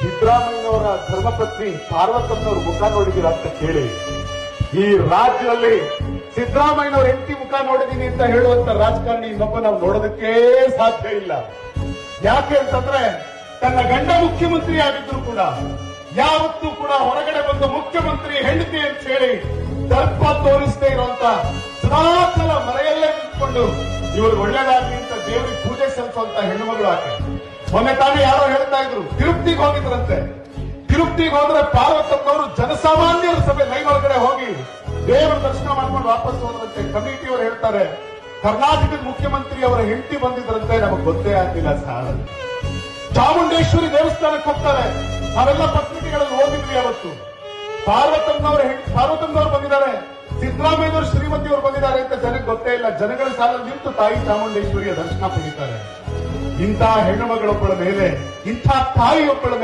ಸಿದ್ದರಾಮಯ್ಯನವರ ಧರ್ಮಪತ್ನಿ ಪಾರ್ವತಮ್ಮನವ್ರ ಮುಖ ನೋಡಿದೀರ ಅಂತ ಕೇಳಿ, ಈ ರಾಜ್ಯದಲ್ಲಿ ಸಿದ್ದರಾಮಯ್ಯನವ್ರ ಹೆಂಡತಿ ಮುಖ ನೋಡಿದೀನಿ ಅಂತ ಹೇಳುವಂತ ರಾಜಕಾರಣಿ ಇನ್ನೊಬ್ಬ ನಾವು ನೋಡೋದಕ್ಕೆ ಸಾಧ್ಯ ಇಲ್ಲ. ಯಾಕೆ ಅಂತಂದ್ರೆ ತನ್ನ ಗಂಡ ಮುಖ್ಯಮಂತ್ರಿ ಆಗಿದ್ರು ಕೂಡ ಯಾವತ್ತೂ ಕೂಡ ಹೊರಗಡೆ ಬಂದು ಮುಖ್ಯಮಂತ್ರಿ ಹೆಂಡತಿ ಅಂತ ಹೇಳಿ ದರ್ಪ ತೋರಿಸದೇ ಇರುವಂತ ಸದಾಕಾಲ ಮನೆಯಲ್ಲೇ ನಿಂತ್ಕೊಂಡು ಇವರು ಒಳ್ಳೇದಾಗ್ಲಿ ಅಂತ ದೇವರಿಗೆ ಪೂಜೆ ಸಲ್ಲಿಸುವಂತ ಹೆಣ್ಣು ಮಗಳು ಆಕೆ. ಮೊನ್ನೆ ತಾನೇ ಯಾರೋ ಹೇಳ್ತಾ ಇದ್ರು ತಿರುಪತಿಗೆ ಹೋಗಿದ್ರಂತೆ. ತಿರುಪತಿಗೆ ಹೋದ್ರೆ ಪಾರ್ವತಮ್ಮನವರು ಜನಸಾಮಾನ್ಯರ ಸಭೆ ಲೈವ್ ಒಳಗಡೆ ಹೋಗಿ ದೇವರ ದರ್ಶನ ಮಾಡ್ಕೊಂಡು ವಾಪಸ್ ಹೋದ್ರಂತೆ. ಕಮಿಟಿಯವರು ಹೇಳ್ತಾರೆ ಕರ್ನಾಟಕದ ಮುಖ್ಯಮಂತ್ರಿ ಅವರ ಹೆಂಡತಿ ಬಂದಿದ್ರಂತೆ, ನಮಗೆ ಗೊತ್ತೇ ಆಗ್ಲಿಲ್ಲ ಸಾರ್. ಚಾಮುಂಡೇಶ್ವರಿ ದೇವಸ್ಥಾನಕ್ಕೆ ಹೋಗ್ತಾರೆ, ನಾವೆಲ್ಲ ಪತ್ರಿಕೆಗಳಲ್ಲಿ ಓದಿದ್ವಿ. ಅವತ್ತು ಪಾರ್ವತಮ್ಮನವರು ಬಂದಿದ್ದಾರೆ, ಸಿದ್ದರಾಮಯ್ಯನವರು ಶ್ರೀಮತಿಯವರು ಬಂದಿದ್ದಾರೆ ಅಂತ ಜನಕ್ಕೆ ಗೊತ್ತೇ ಇಲ್ಲ. ಜನಗಳ ಸಾಲಲ್ಲಿ ನಿಂತು ತಾಯಿ ಚಾಮುಂಡೇಶ್ವರಿಯ ದರ್ಶನ ಪಡೀತಾರೆ. ಇಂಥ ಹೆಣ್ಣು ಮಗಳೊಬ್ಬಳ ಮೇಲೆ, ಇಂಥ ತಾಯಿಯೊಬ್ಬಳ ಮೇಲೆ